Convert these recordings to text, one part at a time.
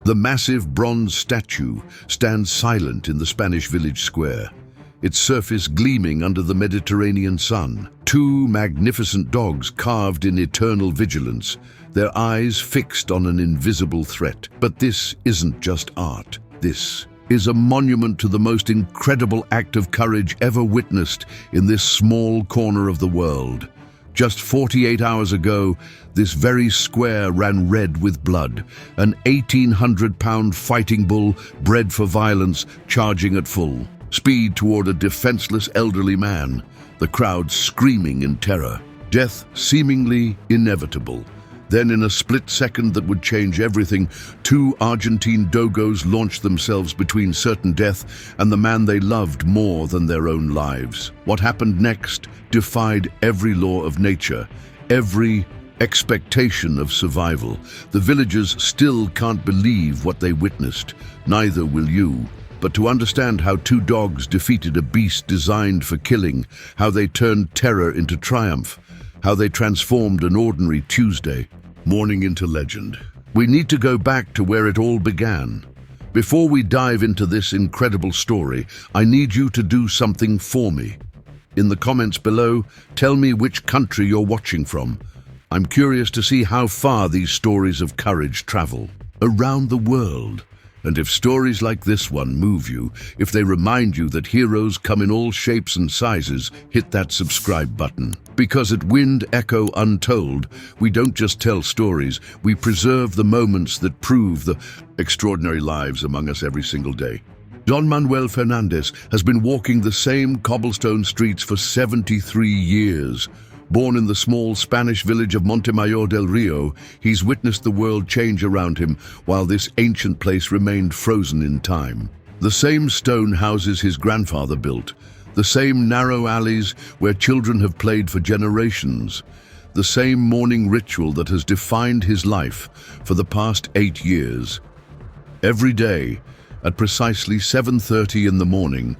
The massive bronze statue stands silent in the Spanish village square, its surface gleaming under the Mediterranean sun. Two magnificent dogs carved in eternal vigilance, their eyes fixed on an invisible threat. But this isn't just art. This is a monument to the most incredible act of courage ever witnessed in this small corner of the world. Just 48 hours ago, this very square ran red with blood, an 1,800-pound fighting bull bred for violence charging at full speed toward a defenseless elderly man, the crowd screaming in terror. Death seemingly inevitable. Then, in a split second that would change everything, two Argentine Dogos launched themselves between certain death and the man they loved more than their own lives. What happened next defied every law of nature, every expectation of survival. The villagers still can't believe what they witnessed. Neither will you. But to understand how two dogs defeated a beast designed for killing, how they turned terror into triumph, how they transformed an ordinary Tuesday morning into legend, we need to go back to where it all began. Before we dive into this incredible story, I need you to do something for me. In the comments below, tell me which country you're watching from. I'm curious to see how far these stories of courage travel around the world. And if stories like this one move you, if they remind you that heroes come in all shapes and sizes, hit that subscribe button. Because at Wind Echo Untold, we don't just tell stories, we preserve the moments that prove the extraordinary lives among us every single day. Don Manuel Fernandez has been walking the same cobblestone streets for 73 years. Born in the small Spanish village of Montemayor del Rio, he's witnessed the world change around him while this ancient place remained frozen in time. The same stone houses his grandfather built, the same narrow alleys where children have played for generations, the same morning ritual that has defined his life for the past 8 years. Every day, at precisely 7:30 in the morning,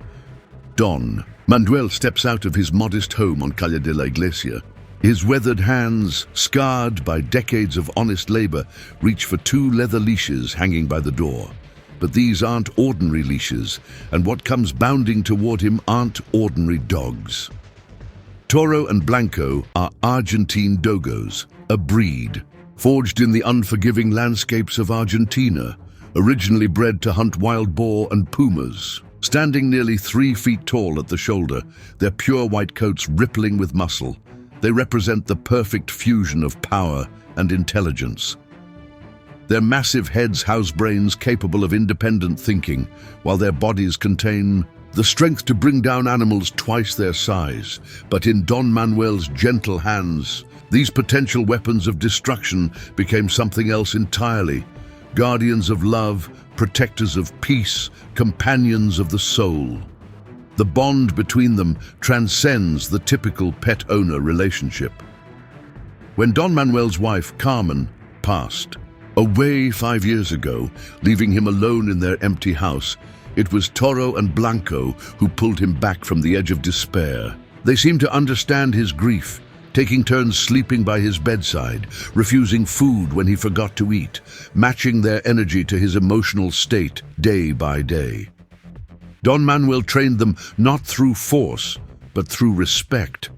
Don Manuel steps out of his modest home on Calle de la Iglesia. His weathered hands, scarred by decades of honest labor, reach for 2 leather leashes hanging by the door. But these aren't ordinary leashes, and what comes bounding toward him aren't ordinary dogs. Toro and Blanco are Argentine Dogos, a breed forged in the unforgiving landscapes of Argentina, originally bred to hunt wild boar and pumas. Standing nearly 3 feet tall at the shoulder, their pure white coats rippling with muscle, they represent the perfect fusion of power and intelligence. Their massive heads house brains capable of independent thinking, while their bodies contain the strength to bring down animals twice their size. But in Don Manuel's gentle hands, these potential weapons of destruction became something else entirely. Guardians of love, protectors of peace, companions of the soul. The bond between them transcends the typical pet-owner relationship. When Don Manuel's wife, Carmen, passed away 5 years ago, leaving him alone in their empty house, it was Toro and Blanco who pulled him back from the edge of despair. They seemed to understand his grief, taking turns sleeping by his bedside, refusing food when he forgot to eat, matching their energy to his emotional state day by day. Don Manuel trained them not through force, but through respect.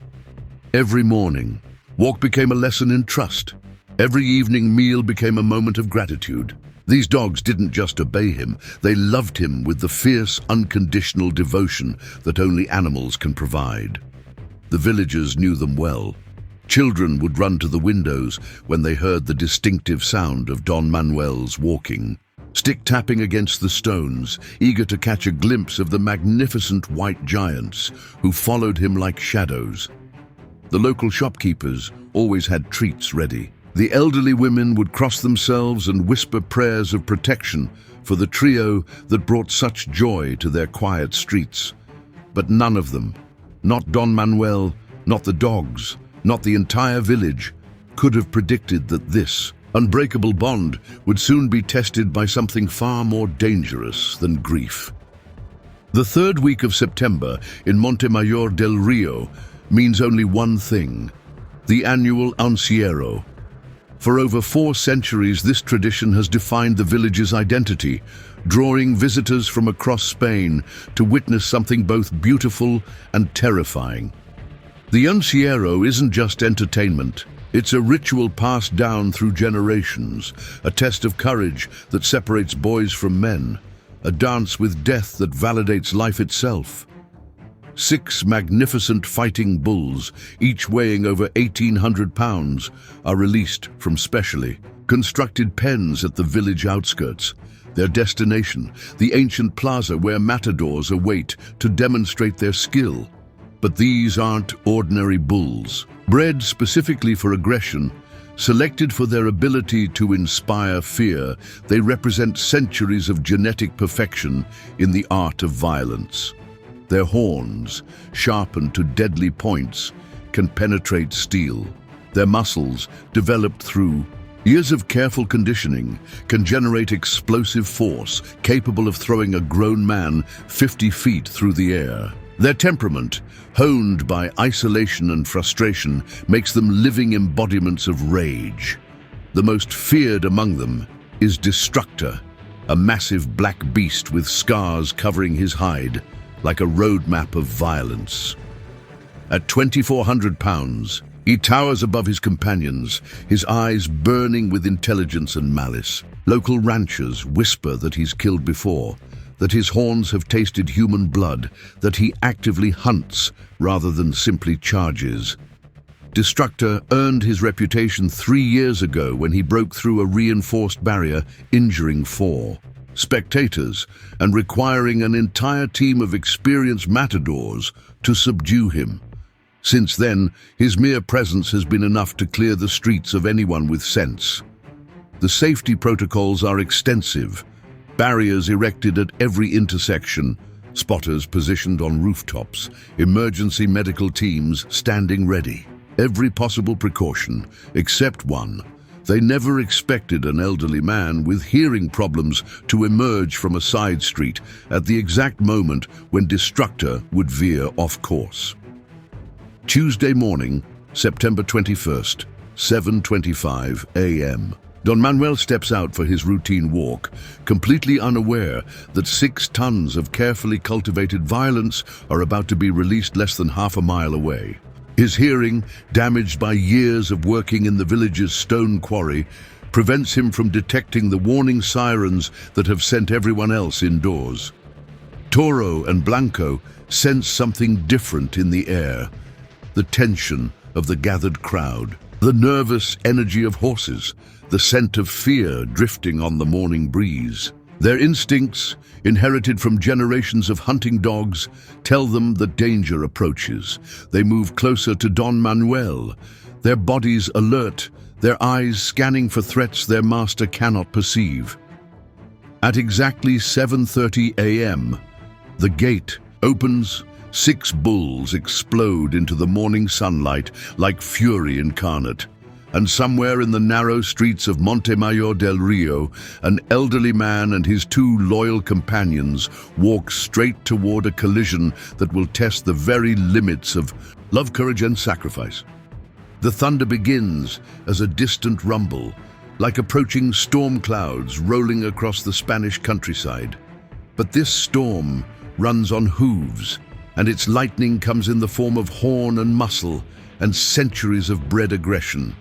Every morning, walk became a lesson in trust. Every evening meal became a moment of gratitude. These dogs didn't just obey him, they loved him with the fierce, unconditional devotion that only animals can provide. The villagers knew them well. Children would run to the windows when they heard the distinctive sound of Don Manuel's walking, stick tapping against the stones, eager to catch a glimpse of the magnificent white giants who followed him like shadows. The local shopkeepers always had treats ready. The elderly women would cross themselves and whisper prayers of protection for the trio that brought such joy to their quiet streets. But none of them, not Don Manuel, not the dogs, not the entire village, could have predicted that this unbreakable bond would soon be tested by something far more dangerous than grief. The 3rd week of September in Montemayor del Rio means only one thing: the annual Anciero. For over 4 centuries, this tradition has defined the village's identity, drawing visitors from across Spain to witness something both beautiful and terrifying. The Encierro isn't just entertainment. It's a ritual passed down through generations, a test of courage that separates boys from men, a dance with death that validates life itself. 6 magnificent fighting bulls, each weighing over 1,800 pounds, are released from specially constructed pens at the village outskirts. Their destination, the ancient plaza where matadors await to demonstrate their skill. But these aren't ordinary bulls. Bred specifically for aggression, selected for their ability to inspire fear, they represent centuries of genetic perfection in the art of violence. Their horns, sharpened to deadly points, can penetrate steel. Their muscles, developed through years of careful conditioning, can generate explosive force capable of throwing a grown man 50 feet through the air. Their temperament, honed by isolation and frustration, makes them living embodiments of rage. The most feared among them is Destructor, a massive black beast with scars covering his hide, like a roadmap of violence. At 2,400 pounds, he towers above his companions, his eyes burning with intelligence and malice. Local ranchers whisper that he's killed before, that his horns have tasted human blood, that he actively hunts rather than simply charges. Destructor earned his reputation 3 years ago when he broke through a reinforced barrier, injuring 4 spectators and requiring an entire team of experienced matadors to subdue him. Since then, his mere presence has been enough to clear the streets of anyone with sense. The safety protocols are extensive. Barriers erected at every intersection, spotters positioned on rooftops, emergency medical teams standing ready. Every possible precaution, except one. They never expected an elderly man with hearing problems to emerge from a side street at the exact moment when Destructor would veer off course. Tuesday morning, September 21st, 7:25 a.m. Don Manuel steps out for his routine walk, completely unaware that 6 tons of carefully cultivated violence are about to be released less than half a mile away. His hearing, damaged by years of working in the village's stone quarry, prevents him from detecting the warning sirens that have sent everyone else indoors. Toro and Blanco sense something different in the air. The tension of the gathered crowd, the nervous energy of horses, the scent of fear drifting on the morning breeze. Their instincts, inherited from generations of hunting dogs, tell them that danger approaches. They move closer to Don Manuel, their bodies alert, their eyes scanning for threats their master cannot perceive. At exactly 7:30 a.m., the gate opens. 6 bulls explode into the morning sunlight like fury incarnate. And somewhere in the narrow streets of Montemayor del Rio, an elderly man and his 2 loyal companions walk straight toward a collision that will test the very limits of love, courage, and sacrifice. The thunder begins as a distant rumble, like approaching storm clouds rolling across the Spanish countryside. But this storm runs on hooves, and its lightning comes in the form of horn and muscle and centuries of bred aggression.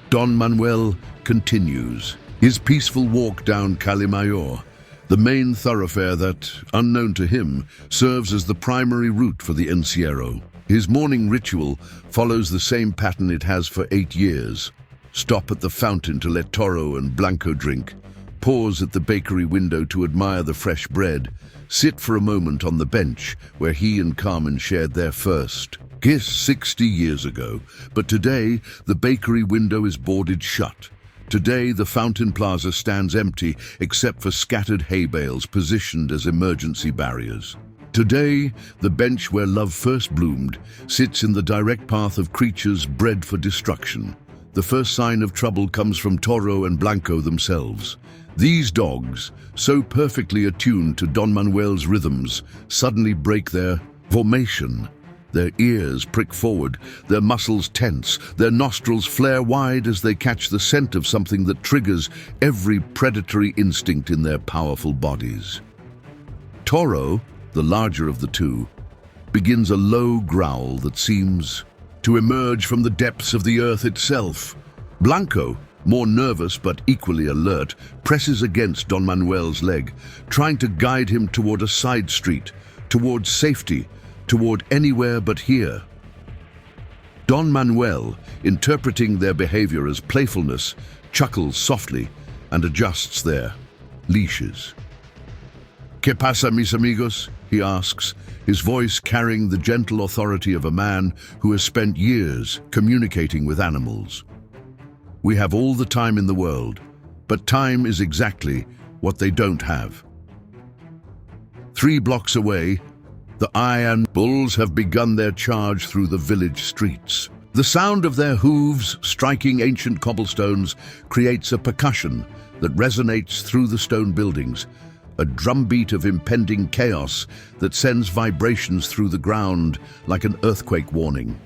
Don Manuel continues his peaceful walk down Calle Mayor, the main thoroughfare that, unknown to him, serves as the primary route for the Encierro. His morning ritual follows the same pattern it has for 8 years. Stop at the fountain to let Toro and Blanco drink, pause at the bakery window to admire the fresh bread, sit for a moment on the bench where he and Carmen shared their first kiss 60 years ago. But today, the bakery window is boarded shut. Today, the fountain plaza stands empty except for scattered hay bales positioned as emergency barriers. Today, the bench where love first bloomed sits in the direct path of creatures bred for destruction. The first sign of trouble comes from Toro and Blanco themselves. These dogs, so perfectly attuned to Don Manuel's rhythms, suddenly break their formation. Their ears prick forward, their muscles tense, their nostrils flare wide as they catch the scent of something that triggers every predatory instinct in their powerful bodies. Toro, the larger of the two, begins a low growl that seems to emerge from the depths of the earth itself. Blanco, more nervous but equally alert, presses against Don Manuel's leg, trying to guide him toward a side street, toward safety, toward anywhere but here. Don Manuel, interpreting their behavior as playfulness, chuckles softly and adjusts their leashes. "¿Qué pasa, mis amigos?" he asks, his voice carrying the gentle authority of a man who has spent years communicating with animals. "We have all the time in the world, but time is exactly what they don't have." 3 blocks away, the iron bulls have begun their charge through the village streets. The sound of their hooves striking ancient cobblestones creates a percussion that resonates through the stone buildings, a drumbeat of impending chaos that sends vibrations through the ground like an earthquake warning.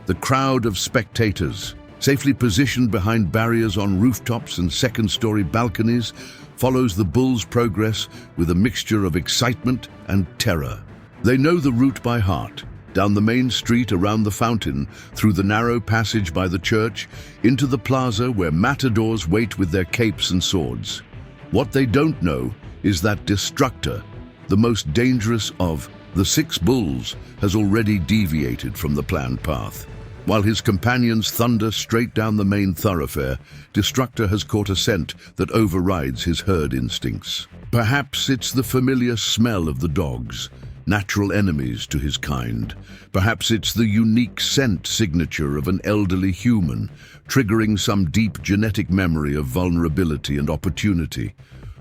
The crowd of spectators, safely positioned behind barriers on rooftops and second-story balconies, follows the bulls' progress with a mixture of excitement and terror. They know the route by heart, down the main street, around the fountain, through the narrow passage by the church, into the plaza where matadors wait with their capes and swords. What they don't know is that Destructor, the most dangerous of the 6 bulls, has already deviated from the planned path. While his companions thunder straight down the main thoroughfare, Destructor has caught a scent that overrides his herd instincts. Perhaps it's the familiar smell of the dogs, natural enemies to his kind. Perhaps it's the unique scent signature of an elderly human, triggering some deep genetic memory of vulnerability and opportunity.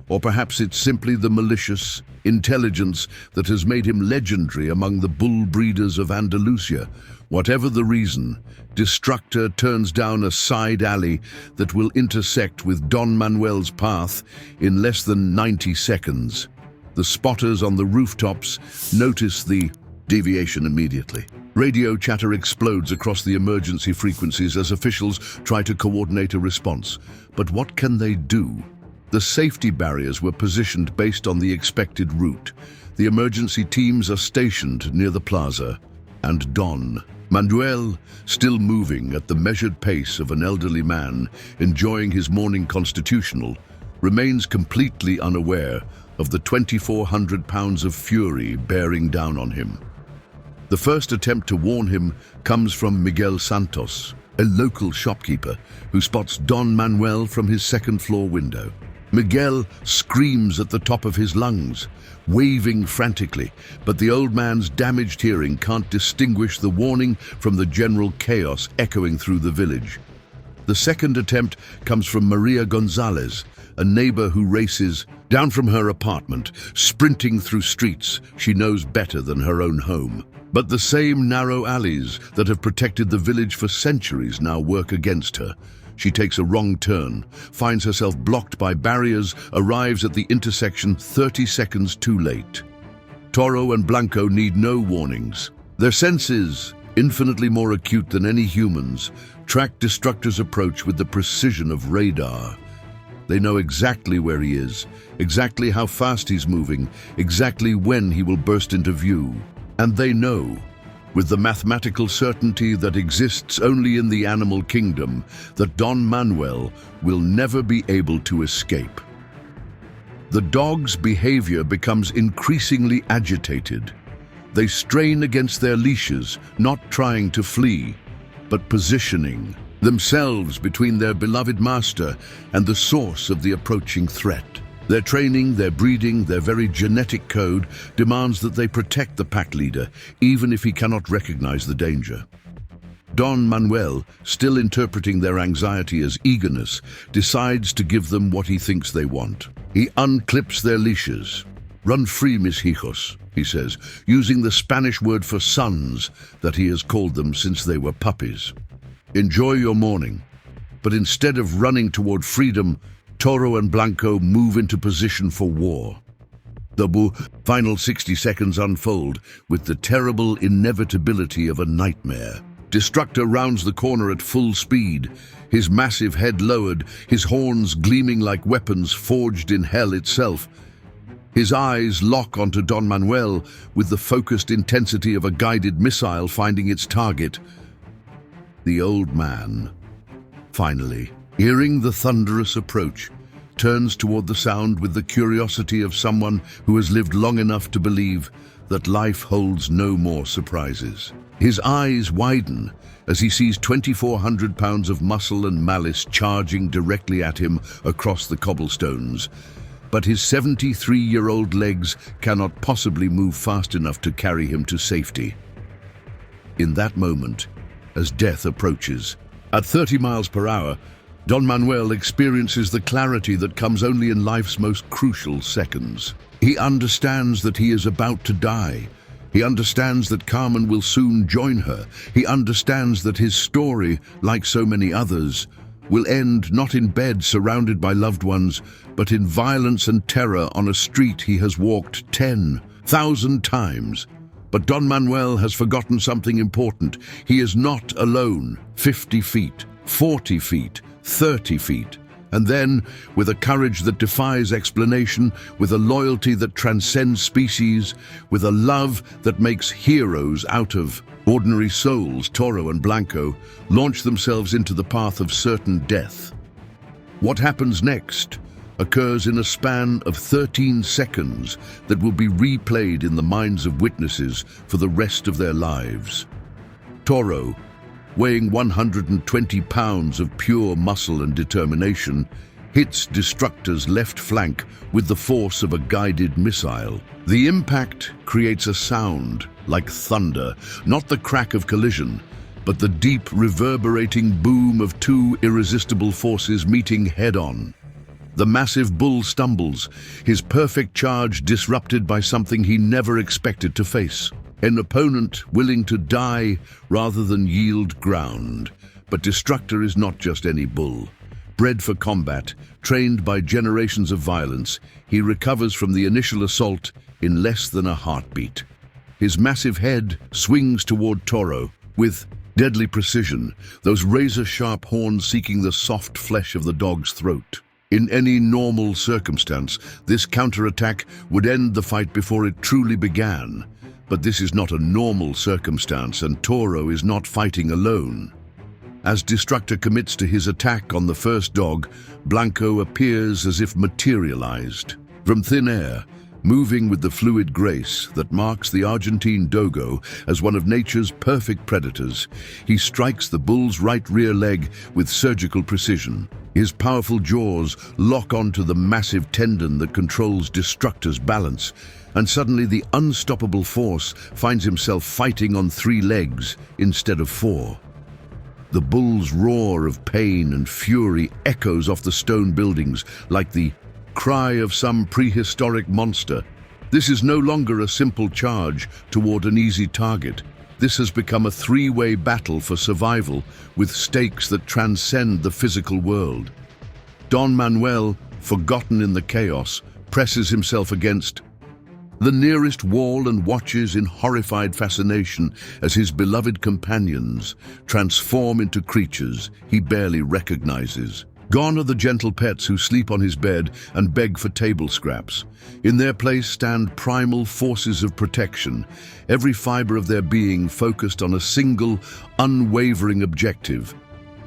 Or perhaps it's simply the malicious intelligence that has made him legendary among the bull breeders of Andalusia. Whatever the reason, Destructor turns down a side alley that will intersect with Don Manuel's path in less than 90 seconds. The spotters on the rooftops notice the deviation immediately. Radio chatter explodes across the emergency frequencies as officials try to coordinate a response. But what can they do? The safety barriers were positioned based on the expected route. The emergency teams are stationed near the plaza, and Don Manuel, still moving at the measured pace of an elderly man enjoying his morning constitutional, remains completely unaware of the 2,400 pounds of fury bearing down on him. The first attempt to warn him comes from Miguel Santos, a local shopkeeper who spots Don Manuel from his second-floor window. Miguel screams at the top of his lungs, waving frantically, but the old man's damaged hearing can't distinguish the warning from the general chaos echoing through the village. The second attempt comes from Maria Gonzalez, a neighbor who races down from her apartment, sprinting through streets she knows better than her own home. But the same narrow alleys that have protected the village for centuries now work against her. She takes a wrong turn, finds herself blocked by barriers, arrives at the intersection 30 seconds too late. Toro and Blanco need no warnings. Their senses, infinitely more acute than any humans, track Destructor's approach with the precision of radar. They know exactly where he is, exactly how fast he's moving, exactly when he will burst into view. And they know, with the mathematical certainty that exists only in the animal kingdom, that Don Manuel will never be able to escape. The dog's behavior becomes increasingly agitated. They strain against their leashes, not trying to flee, but positioning themselves between their beloved master and the source of the approaching threat. Their training, their breeding, their very genetic code demands that they protect the pack leader, even if he cannot recognize the danger. Don Manuel, still interpreting their anxiety as eagerness, decides to give them what he thinks they want. He unclips their leashes. "Run free, mis hijos," he says, using the Spanish word for sons that he has called them since they were puppies. "Enjoy your morning." But instead of running toward freedom, Toro and Blanco move into position for war. Final 60 seconds unfold with the terrible inevitability of a nightmare. Destructor rounds the corner at full speed, his massive head lowered, his horns gleaming like weapons forged in hell itself. His eyes lock onto Don Manuel with the focused intensity of a guided missile finding its target. The old man, finally, hearing the thunderous approach, turns toward the sound with the curiosity of someone who has lived long enough to believe that life holds no more surprises. His eyes widen as he sees 2,400 pounds of muscle and malice charging directly at him across the cobblestones. But his 73-year-old legs cannot possibly move fast enough to carry him to safety. In that moment, as death approaches, at 30 miles per hour, Don Manuel experiences the clarity that comes only in life's most crucial seconds. He understands that he is about to die. He understands that Carmen will soon join her. He understands that his story, like so many others, will end not in bed surrounded by loved ones, but in violence and terror on a street he has walked 10,000 times. But Don Manuel has forgotten something important. He is not alone. 50 feet, 40 feet, 30 feet. And then, with a courage that defies explanation, with a loyalty that transcends species, with a love that makes heroes out of ordinary souls, Toro and Blanco launch themselves into the path of certain death. What happens next occurs in a span of 13 seconds that will be replayed in the minds of witnesses for the rest of their lives. Toro, weighing 120 pounds of pure muscle and determination, hits Destructor's left flank with the force of a guided missile. The impact creates a sound like thunder, not the crack of collision, but the deep reverberating boom of two irresistible forces meeting head-on. The massive bull stumbles, his perfect charge disrupted by something he never expected to face. An opponent willing to die rather than yield ground. But Destructor is not just any bull. Bred for combat, trained by generations of violence, he recovers from the initial assault in less than a heartbeat. His massive head swings toward Toro with deadly precision, those razor-sharp horns seeking the soft flesh of the dog's throat. In any normal circumstance, this counterattack would end the fight before it truly began. But this is not a normal circumstance, and Toro is not fighting alone. As Destructor commits to his attack on the first dog, Blanco appears as if materialized. From thin air, moving with the fluid grace that marks the Argentine Dogo as one of nature's perfect predators, he strikes the bull's right rear leg with surgical precision. His powerful jaws lock onto the massive tendon that controls Destructor's balance, and suddenly the unstoppable force finds himself fighting on 3 legs instead of 4. The bull's roar of pain and fury echoes off the stone buildings like the cry of some prehistoric monster. This is no longer a simple charge toward an easy target. This has become a 3-way battle for survival with stakes that transcend the physical world. Don Manuel, forgotten in the chaos, presses himself against the nearest wall and watches in horrified fascination as his beloved companions transform into creatures he barely recognizes. Gone are the gentle pets who sleep on his bed and beg for table scraps. In their place stand primal forces of protection, every fiber of their being focused on a single, unwavering objective: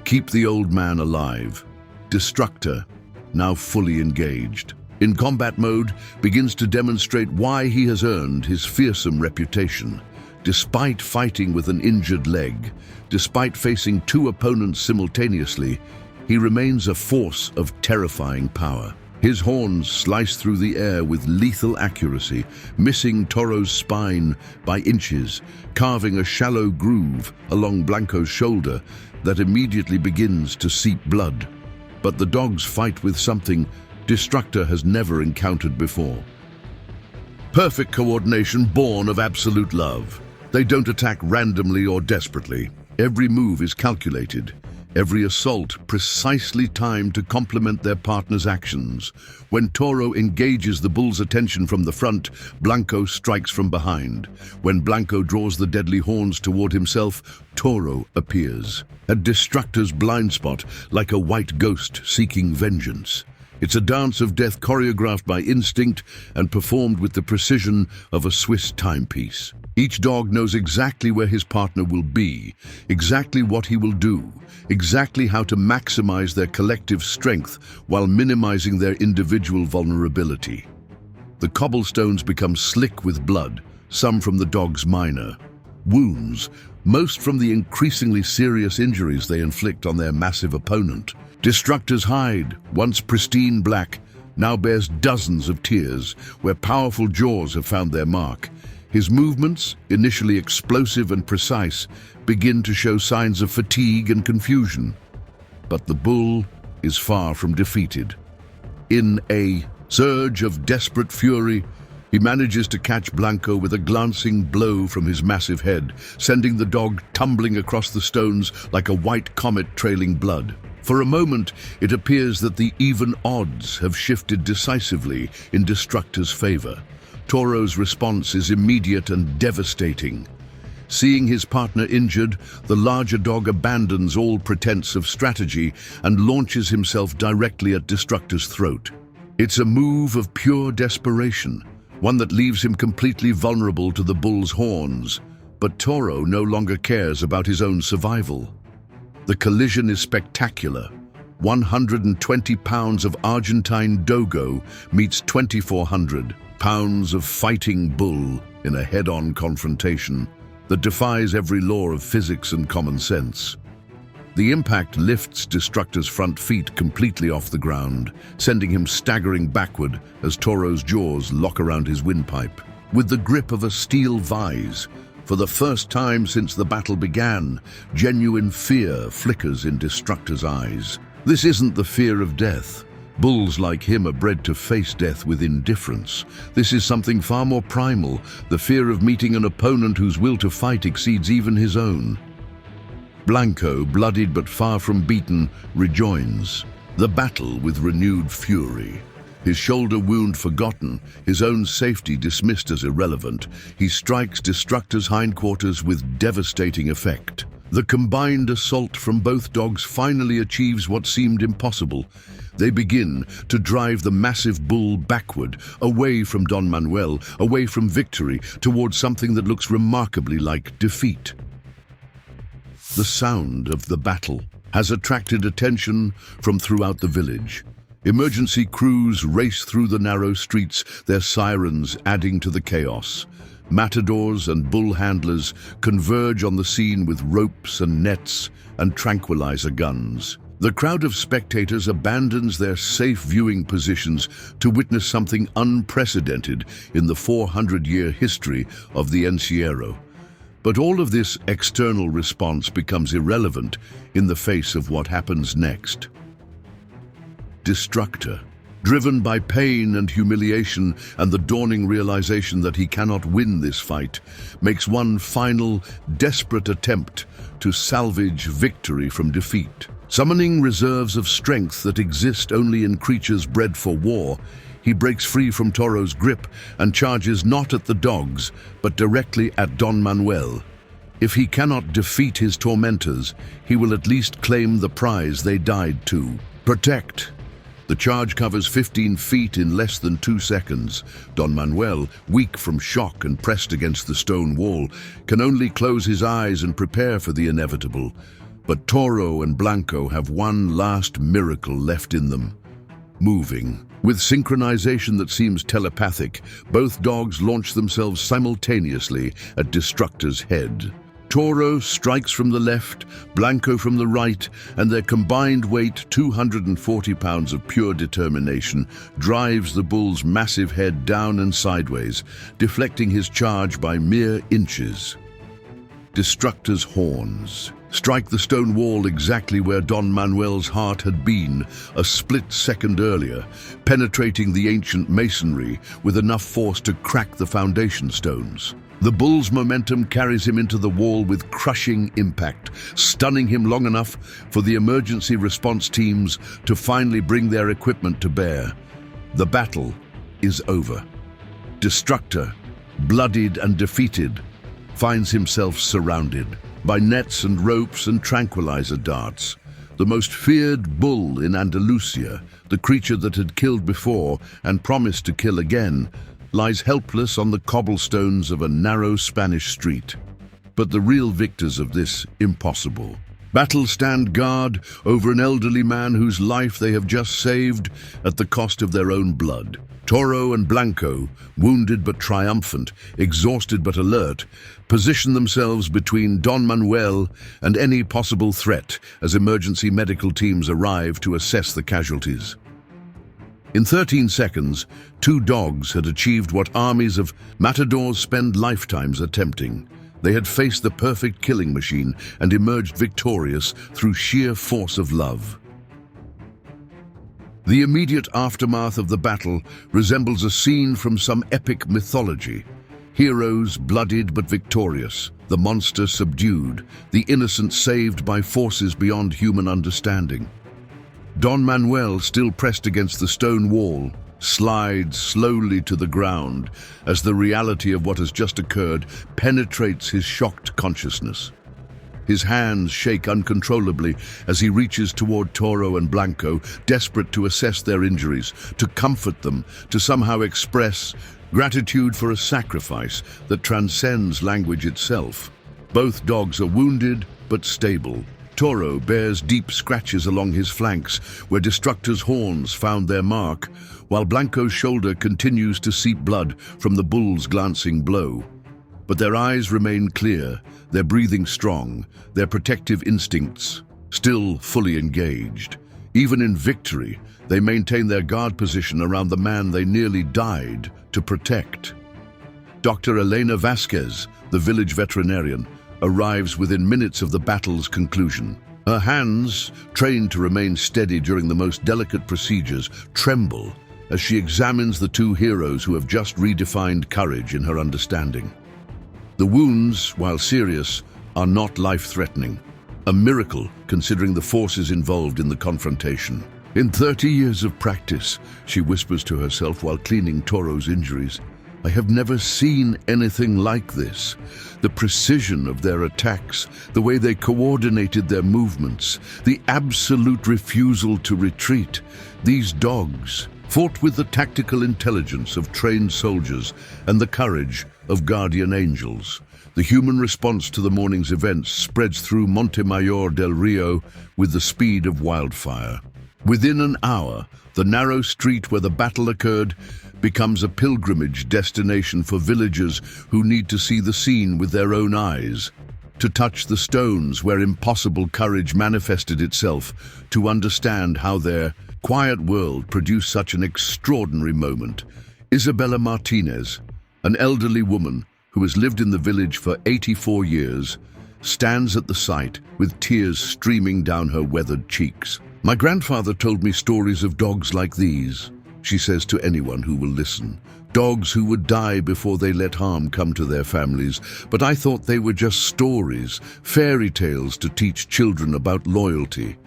keep the old man alive. Destructor, now fully engaged, in combat mode, begins to demonstrate why he has earned his fearsome reputation. Despite fighting with an injured leg, despite facing 2 opponents simultaneously, he remains a force of terrifying power. His horns slice through the air with lethal accuracy, missing Toro's spine by inches, carving a shallow groove along Blanco's shoulder that immediately begins to seep blood. But the dogs fight with something Destructor has never encountered before. Perfect coordination born of absolute love. They don't attack randomly or desperately. Every move is calculated. every assault precisely timed to complement their partner's actions. When Toro engages the bull's attention from the front, Blanco strikes from behind. When Blanco draws the deadly horns toward himself, Toro appears, a Destructor's blind spot, like a white ghost seeking vengeance. It's a dance of death choreographed by instinct and performed with the precision of a Swiss timepiece. Each dog knows exactly where his partner will be, exactly what he will do, exactly how to maximize their collective strength while minimizing their individual vulnerability. The cobblestones become slick with blood, some from the dog's minor wounds, most from the increasingly serious injuries they inflict on their massive opponent. Destructor's hide, once pristine black, now bears dozens of tears where powerful jaws have found their mark. His movements, initially explosive and precise, begin to show signs of fatigue and confusion. But the bull is far from defeated. In a surge of desperate fury, he manages to catch Blanco with a glancing blow from his massive head, sending the dog tumbling across the stones like a white comet trailing blood. For a moment, it appears that the even odds have shifted decisively in Destructor's favor. Toro's response is immediate and devastating. Seeing his partner injured, the larger dog abandons all pretense of strategy and launches himself directly at Destructor's throat. It's a move of pure desperation, one that leaves him completely vulnerable to the bull's horns. But Toro no longer cares about his own survival. The collision is spectacular. 120 pounds of Argentine Dogo meets 2,400 pounds of fighting bull in a head-on confrontation that defies every law of physics and common sense. The impact lifts Destructor's front feet completely off the ground, sending him staggering backward as Toro's jaws lock around his windpipe. With the grip of a steel vise, for the first time since the battle began, genuine fear flickers in Destructor's eyes. This isn't the fear of death. Bulls like him are bred to face death with indifference. This is something far more primal, the fear of meeting an opponent whose will to fight exceeds even his own. Blanco, bloodied but far from beaten, rejoins the battle with renewed fury. His shoulder wound forgotten, his own safety dismissed as irrelevant, he strikes Destructor's hindquarters with devastating effect. The combined assault from both dogs finally achieves what seemed impossible. They begin to drive the massive bull backward, away from Don Manuel, away from victory, towards something that looks remarkably like defeat. The sound of the battle has attracted attention from throughout the village. Emergency crews race through the narrow streets, their sirens adding to the chaos. Matadors and bull handlers converge on the scene with ropes and nets and tranquilizer guns. The crowd of spectators abandons their safe viewing positions to witness something unprecedented in the 400-year history of the Encierro. But all of this external response becomes irrelevant in the face of what happens next. Destructor, driven by pain and humiliation and the dawning realization that he cannot win this fight, makes one final, desperate attempt to salvage victory from defeat. Summoning reserves of strength that exist only in creatures bred for war, he breaks free from Toro's grip and charges not at the dogs, but directly at Don Manuel. If he cannot defeat his tormentors, he will at least claim the prize they died to protect. The charge covers 15 feet in less than 2 seconds. Don Manuel, weak from shock and pressed against the stone wall, can only close his eyes and prepare for the inevitable. But Toro and Blanco have one last miracle left in them: moving. With synchronization that seems telepathic, both dogs launch themselves simultaneously at Destructor's head. Toro strikes from the left, Blanco from the right, and their combined weight, 240 pounds of pure determination, drives the bull's massive head down and sideways, deflecting his charge by mere inches. Destructor's horns strike the stone wall exactly where Don Manuel's heart had been a split second earlier, penetrating the ancient masonry with enough force to crack the foundation stones. The bull's momentum carries him into the wall with crushing impact, stunning him long enough for the emergency response teams to finally bring their equipment to bear. The battle is over. Destructor, bloodied and defeated, finds himself surrounded by nets and ropes and tranquilizer darts. The most feared bull in Andalusia, the creature that had killed before and promised to kill again, lies helpless on the cobblestones of a narrow Spanish street. But the real victors of this impossible battle stand guard over an elderly man whose life they have just saved at the cost of their own blood. Toro and Blanco, wounded but triumphant, exhausted but alert, position themselves between Don Manuel and any possible threat as emergency medical teams arrive to assess the casualties. In 13 seconds, 2 dogs had achieved what armies of matadors spend lifetimes attempting. They had faced the perfect killing machine and emerged victorious through sheer force of love. The immediate aftermath of the battle resembles a scene from some epic mythology. Heroes bloodied but victorious, the monster subdued, the innocent saved by forces beyond human understanding. Don Manuel, still pressed against the stone wall, slides slowly to the ground as the reality of what has just occurred penetrates his shocked consciousness. His hands shake uncontrollably as he reaches toward Toro and Blanco, desperate to assess their injuries, to comfort them, to somehow express gratitude for a sacrifice that transcends language itself. Both dogs are wounded but stable. Toro bears deep scratches along his flanks where Destructor's horns found their mark, while Blanco's shoulder continues to seep blood from the bull's glancing blow. But their eyes remain clear, their breathing strong, their protective instincts still fully engaged. Even in victory, they maintain their guard position around the man they nearly died to protect. Dr. Elena Vasquez, the village veterinarian, arrives within minutes of the battle's conclusion. Her hands, trained to remain steady during the most delicate procedures, tremble as she examines the 2 heroes who have just redefined courage in her understanding. The wounds, while serious, are not life-threatening. A miracle considering the forces involved in the confrontation. In 30 years of practice, she whispers to herself while cleaning Toro's injuries, I have never seen anything like this. The precision of their attacks, the way they coordinated their movements, the absolute refusal to retreat. These dogs fought with the tactical intelligence of trained soldiers and the courage of guardian angels. The human response to the morning's events spreads through Montemayor del Rio with the speed of wildfire. Within an hour, the narrow street where the battle occurred becomes a pilgrimage destination for villagers who need to see the scene with their own eyes, to touch the stones where impossible courage manifested itself, to understand how their quiet world produced such an extraordinary moment. Isabella Martinez, an elderly woman who has lived in the village for 84 years, stands at the site with tears streaming down her weathered cheeks. My grandfather told me stories of dogs like these, she says to anyone who will listen. Dogs who would die before they let harm come to their families, but I thought they were just stories, fairy tales to teach children about loyalty.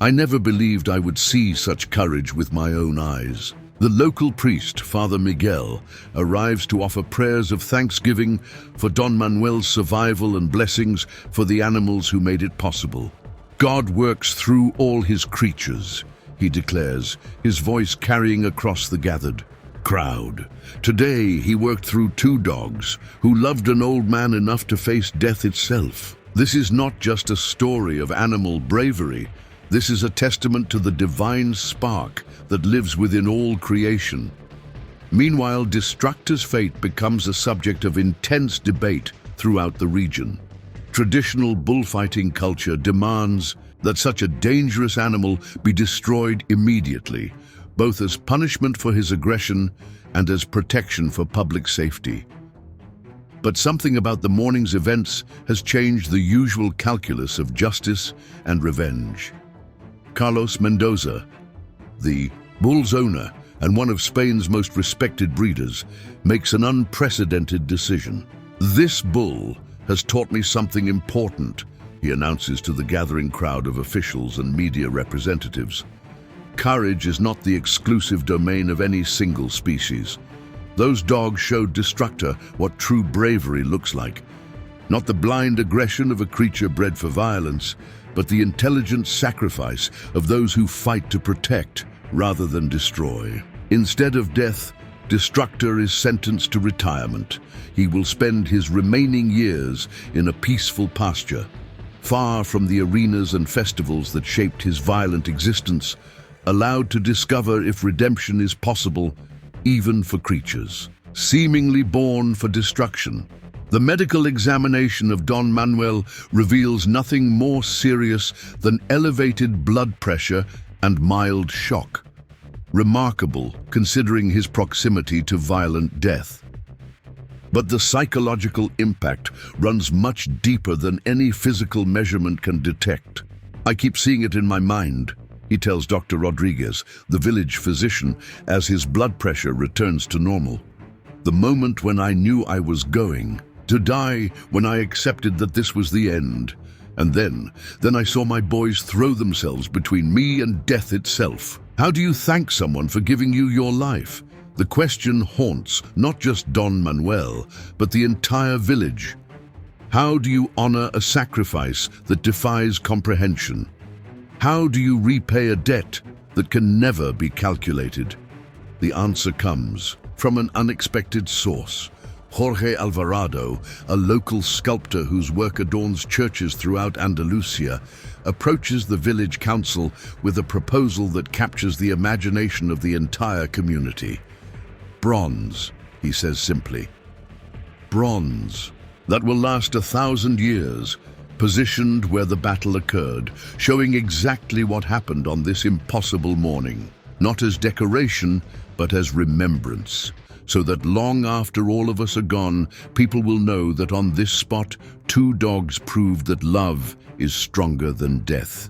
I never believed I would see such courage with my own eyes. The local priest, Father Miguel, arrives to offer prayers of thanksgiving for Don Manuel's survival and blessings for the animals who made it possible. God works through all his creatures, he declares, his voice carrying across the gathered crowd. Today, he worked through 2 dogs who loved an old man enough to face death itself. This is not just a story of animal bravery. This is a testament to the divine spark that lives within all creation. Meanwhile, Destructor's fate becomes a subject of intense debate throughout the region. Traditional bullfighting culture demands that such a dangerous animal be destroyed immediately, both as punishment for his aggression and as protection for public safety. But something about the morning's events has changed the usual calculus of justice and revenge. Carlos Mendoza, the bull's owner and one of Spain's most respected breeders, makes an unprecedented decision. "This bull has taught me something important," he announces to the gathering crowd of officials and media representatives. "Courage is not the exclusive domain of any single species. Those dogs showed Destructor what true bravery looks like. Not the blind aggression of a creature bred for violence, but the intelligent sacrifice of those who fight to protect rather than destroy. Instead of death, Destructor is sentenced to retirement. He will spend his remaining years in a peaceful pasture, far from the arenas and festivals that shaped his violent existence, allowed to discover if redemption is possible, even for creatures seemingly born for destruction." The medical examination of Don Manuel reveals nothing more serious than elevated blood pressure and mild shock. Remarkable, considering his proximity to violent death. But the psychological impact runs much deeper than any physical measurement can detect. "I keep seeing it in my mind," he tells Dr. Rodriguez, the village physician, as his blood pressure returns to normal. "The moment when I knew I was going to die, when I accepted that this was the end. And then I saw my boys throw themselves between me and death itself. How do you thank someone for giving you your life?" The question haunts not just Don Manuel, but the entire village. How do you honor a sacrifice that defies comprehension? How do you repay a debt that can never be calculated? The answer comes from an unexpected source. Jorge Alvarado, a local sculptor whose work adorns churches throughout Andalusia, approaches the village council with a proposal that captures the imagination of the entire community. "Bronze," he says simply. "Bronze that will last 1,000 years, positioned where the battle occurred, showing exactly what happened on this impossible morning, not as decoration, but as remembrance, so that long after all of us are gone, people will know that on this spot, 2 dogs proved that love is stronger than death."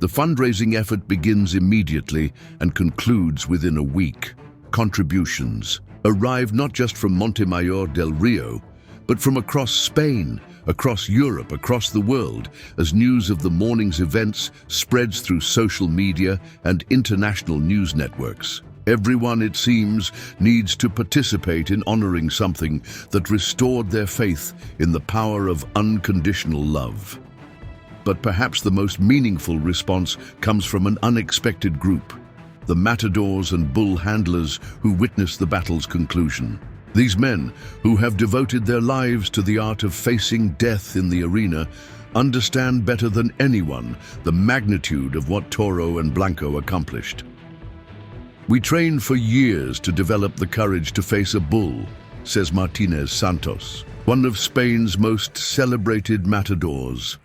The fundraising effort begins immediately and concludes within a week. Contributions arrive not just from Montemayor del Rio, but from across Spain, across Europe, across the world, as news of the morning's events spreads through social media and international news networks. Everyone, it seems, needs to participate in honoring something that restored their faith in the power of unconditional love. But perhaps the most meaningful response comes from an unexpected group, the matadors and bull handlers who witnessed the battle's conclusion. These men, who have devoted their lives to the art of facing death in the arena, understand better than anyone the magnitude of what Toro and Blanco accomplished. "We trained for years to develop the courage to face a bull," says Martinez Santos, one of Spain's most celebrated matadors.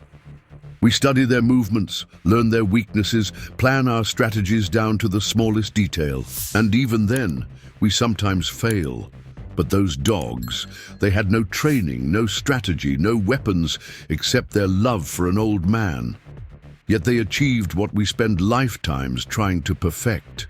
"We study their movements, learn their weaknesses, plan our strategies down to the smallest detail. And even then, we sometimes fail. But those dogs, they had no training, no strategy, no weapons, except their love for an old man. Yet they achieved what we spend lifetimes trying to perfect.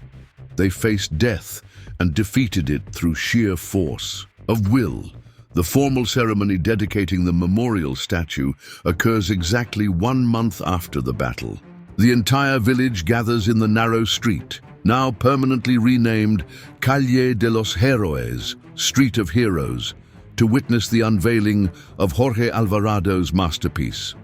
They faced death and defeated it through sheer force of will." The formal ceremony dedicating the memorial statue occurs exactly 1 month after the battle. The entire village gathers in the narrow street, now permanently renamed Calle de los Héroes, Street of Heroes, to witness the unveiling of Jorge Alvarado's masterpiece.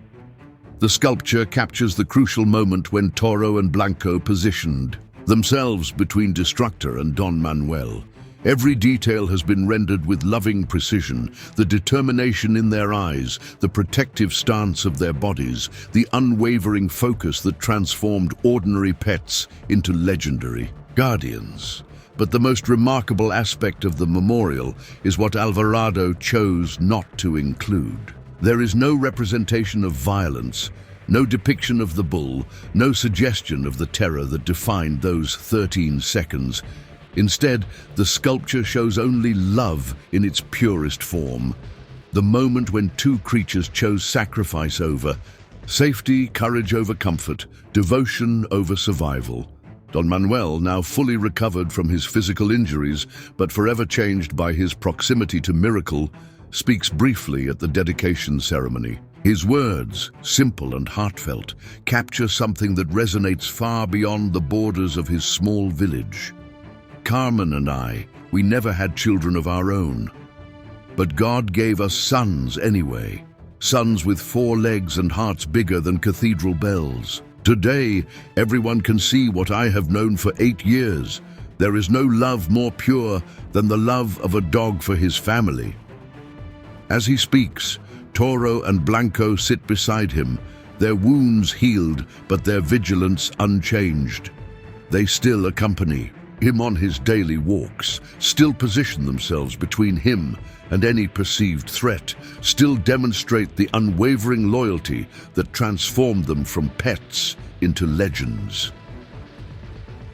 The sculpture captures the crucial moment when Toro and Blanco positioned themselves between Destructor and Don Manuel. Every detail has been rendered with loving precision, the determination in their eyes, the protective stance of their bodies, the unwavering focus that transformed ordinary pets into legendary guardians. But the most remarkable aspect of the memorial is what Alvarado chose not to include. There is no representation of violence, no depiction of the bull, no suggestion of the terror that defined those 13 seconds. Instead, the sculpture shows only love in its purest form. The moment when 2 creatures chose sacrifice over safety, courage over comfort, devotion over survival. Don Manuel, now fully recovered from his physical injuries, but forever changed by his proximity to miracle, speaks briefly at the dedication ceremony. His words, simple and heartfelt, capture something that resonates far beyond the borders of his small village. Carmen and I, we never had children of our own. But God gave us sons anyway. Sons with 4 legs and hearts bigger than cathedral bells. Today, everyone can see what I have known for 8 years. There is no love more pure than the love of a dog for his family. As he speaks, Toro and Blanco sit beside him, their wounds healed, but their vigilance unchanged. They still accompany him on his daily walks, still position themselves between him and any perceived threat, still demonstrate the unwavering loyalty that transformed them from pets into legends.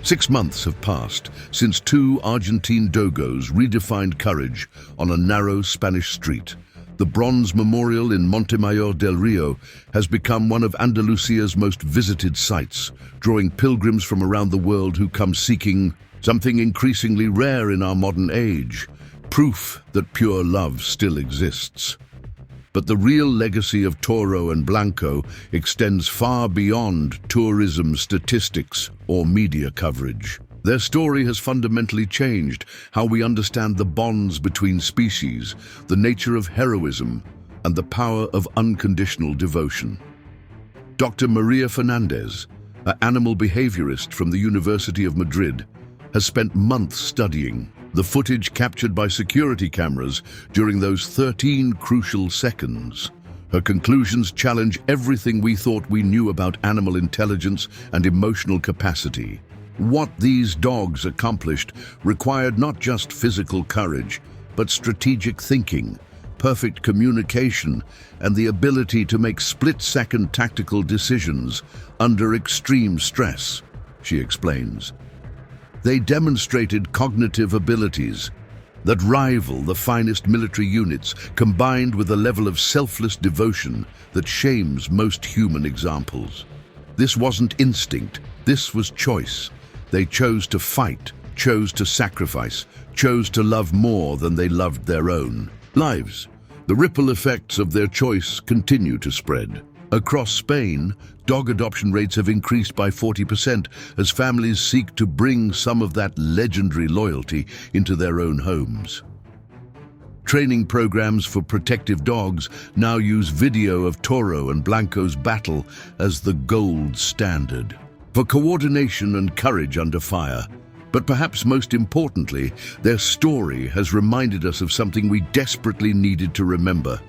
6 months have passed since 2 Argentine Dogos redefined courage on a narrow Spanish street. The bronze memorial in Montemayor del Rio has become one of Andalusia's most visited sites, drawing pilgrims from around the world who come seeking something increasingly rare in our modern age, proof that pure love still exists. But the real legacy of Toro and Blanco extends far beyond tourism statistics or media coverage. Their story has fundamentally changed how we understand the bonds between species, the nature of heroism, and the power of unconditional devotion. Dr. Maria Fernandez, an animal behaviorist from the University of Madrid, has spent months studying the footage captured by security cameras during those 13 crucial seconds. Her conclusions challenge everything we thought we knew about animal intelligence and emotional capacity. What these dogs accomplished required not just physical courage, but strategic thinking, perfect communication, and the ability to make split-second tactical decisions under extreme stress, she explains. They demonstrated cognitive abilities that rival the finest military units, combined with a level of selfless devotion that shames most human examples. This wasn't instinct, this was choice. They chose to fight, chose to sacrifice, chose to love more than they loved their own lives. The ripple effects of their choice continue to spread. Across Spain, dog adoption rates have increased by 40% as families seek to bring some of that legendary loyalty into their own homes. Training programs for protective dogs now use video of Toro and Blanco's battle as the gold standard for coordination and courage under fire. But perhaps most importantly, their story has reminded us of something we desperately needed to remember: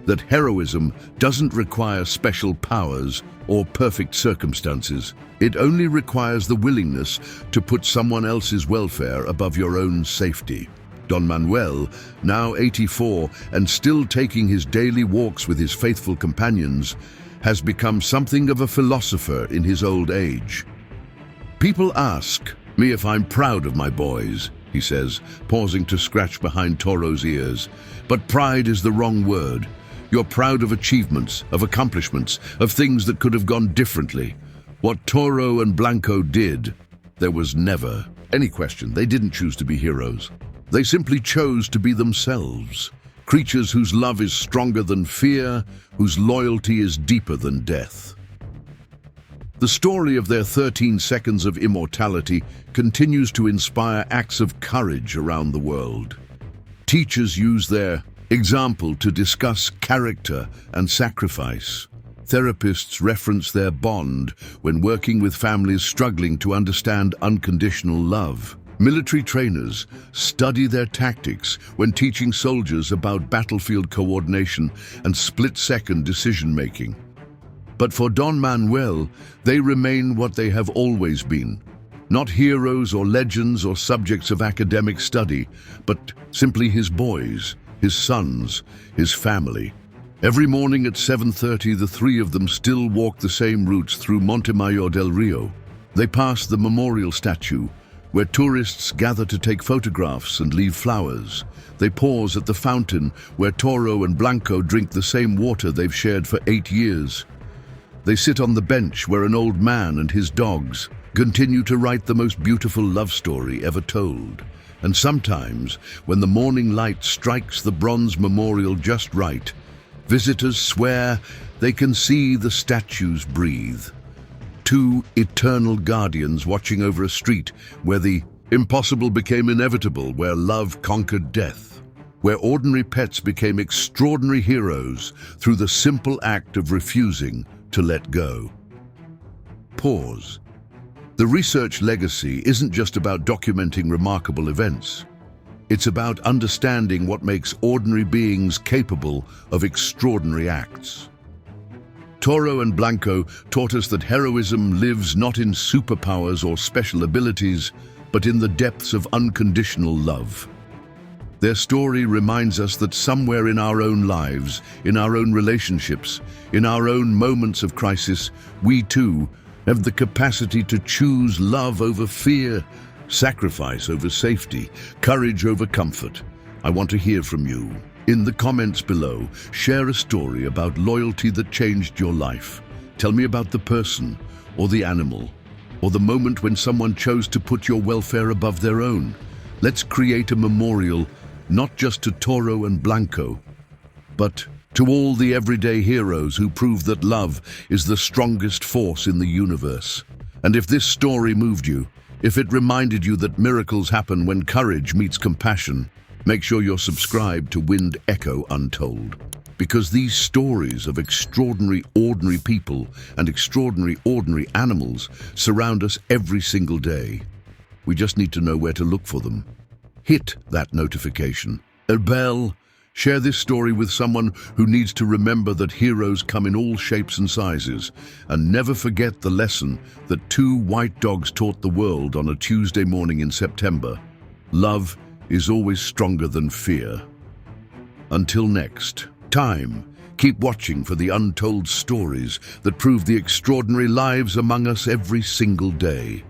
that heroism doesn't require special powers or perfect circumstances. It only requires the willingness to put someone else's welfare above your own safety. Don Manuel, now 84 and still taking his daily walks with his faithful companions, has become something of a philosopher in his old age. People ask me if I'm proud of my boys, he says, pausing to scratch behind Toro's ears. But pride is the wrong word. You're proud of achievements, of accomplishments, of things that could have gone differently. What Toro and Blanco did, there was never any question. They didn't choose to be heroes. They simply chose to be themselves. Creatures whose love is stronger than fear, whose loyalty is deeper than death. The story of their 13 seconds of immortality continues to inspire acts of courage around the world. Teachers use their example to discuss character and sacrifice. Therapists reference their bond when working with families struggling to understand unconditional love. Military trainers study their tactics when teaching soldiers about battlefield coordination and split-second decision-making. But for Don Manuel, they remain what they have always been. Not heroes or legends or subjects of academic study, but simply his boys, his sons, his family. Every morning at 7:30, the three of them still walk the same routes through Montemayor del Rio. They pass the memorial statue, where tourists gather to take photographs and leave flowers. They pause at the fountain, where Toro and Blanco drink the same water they've shared for 8 years. They sit on the bench where an old man and his dogs continue to write the most beautiful love story ever told. And sometimes, when the morning light strikes the bronze memorial just right, visitors swear they can see the statues breathe. Two eternal guardians watching over a street where the impossible became inevitable, where love conquered death, where ordinary pets became extraordinary heroes through the simple act of refusing to let go. Pause. The research legacy isn't just about documenting remarkable events. It's about understanding what makes ordinary beings capable of extraordinary acts. Toro and Blanco taught us that heroism lives not in superpowers or special abilities, but in the depths of unconditional love. Their story reminds us that somewhere in our own lives, in our own relationships, in our own moments of crisis, we too have the capacity to choose love over fear, sacrifice over safety, courage over comfort. I want to hear from you. In the comments below, share a story about loyalty that changed your life. Tell me about the person, or the animal, or the moment when someone chose to put your welfare above their own. Let's create a memorial, not just to Toro and Blanco, but to all the everyday heroes who prove that love is the strongest force in the universe. And if this story moved you, if it reminded you that miracles happen when courage meets compassion, make sure you're subscribed to Wind Echo Untold. Because these stories of extraordinary ordinary people and extraordinary ordinary animals surround us every single day. We just need to know where to look for them. Hit that notification, a bell. Share this story with someone who needs to remember that heroes come in all shapes and sizes. And never forget the lesson that two white dogs taught the world on a Tuesday morning in September. Love is always stronger than fear. Until next time, keep watching for the untold stories that prove the extraordinary lives among us every single day.